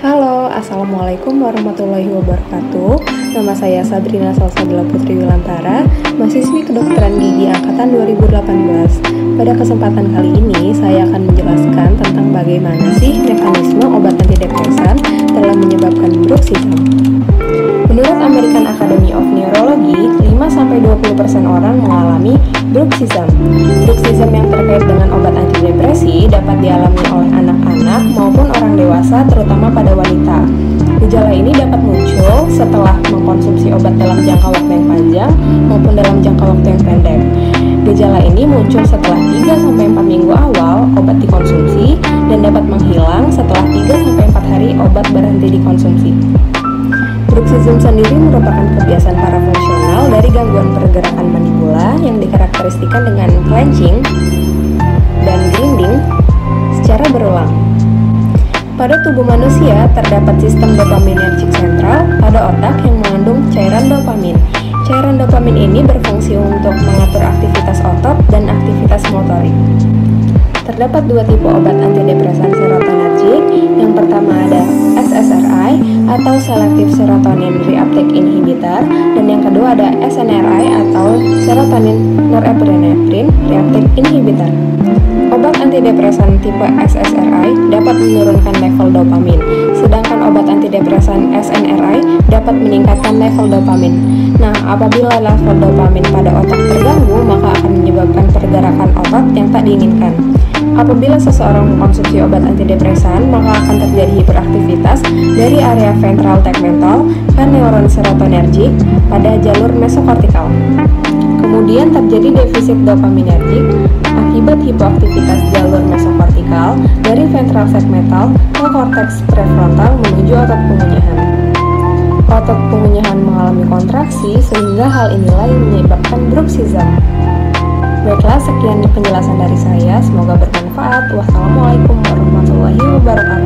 Halo, Assalamualaikum warahmatullahi wabarakatuh. Nama saya Sabrina Salsabila Putri Wilantara, mahasiswi kedokteran gigi angkatan 2018. Pada kesempatan kali ini, saya akan menjelaskan tentang bagaimana sih mekanisme obat antidepresan dalam menyebabkan bruxism. Menurut American Academy of Neurology, 5-20% orang mengalami bruxism. Bruxism yang terkait dengan obat antidepresi dapat dialami oleh anak-anak maupun orang dewasa, terutama pada wanita. Gejala ini dapat muncul setelah mengkonsumsi obat dalam jangka waktu yang panjang maupun dalam jangka waktu yang pendek. Gejala ini muncul setelah 3-4 minggu awal obat dikonsumsi dan dapat menghilang setelah 3-4 hari obat berhenti dikonsumsi. Bruxism sendiri merupakan kebiasaan parafungsional dari gangguan pergerakan mandibula yang dikarakteristikan dengan clenching dan grinding secara berulang. Pada tubuh manusia terdapat sistem dopaminergic sentral pada otak yang mengandung cairan dopamin. Cairan dopamin ini berfungsi untuk mengatur aktivitas otot dan aktivitas motorik. Terdapat dua tipe obat antidepresan serotonergic. Yang pertama ada SSRI atau Selective Serotonin Reuptake Inhibitor, dan yang kedua ada SNRI atau Serotonin Norepinephrine Reuptake Inhibitor. Obat antidepresan tipe SSRI dapat menurunkan level dopamin, sedangkan obat antidepresan SNRI dapat meningkatkan level dopamin. Nah, apabila level dopamin pada otak terganggu, maka akan menyebabkan pergerakan otot yang tak diinginkan. Apabila seseorang mengkonsumsi obat antidepresan, maka akan terjadi hiperaktivitas dari area ventral tegmental ke neuron serotonergic pada jalur mesokortikal. Kemudian terjadi defisit dopaminergic akibat hipoaktivitas jalur mesokortikal dari ventral tegmental ke korteks prefrontal menuju otot pengunyahan. Otot pengunyahan mengalami kontraksi sehingga hal inilah yang menyebabkan bruxism. Baiklah, sekian penjelasan dari saya. Semoga bermanfaat. Wassalamualaikum warahmatullahi wabarakatuh.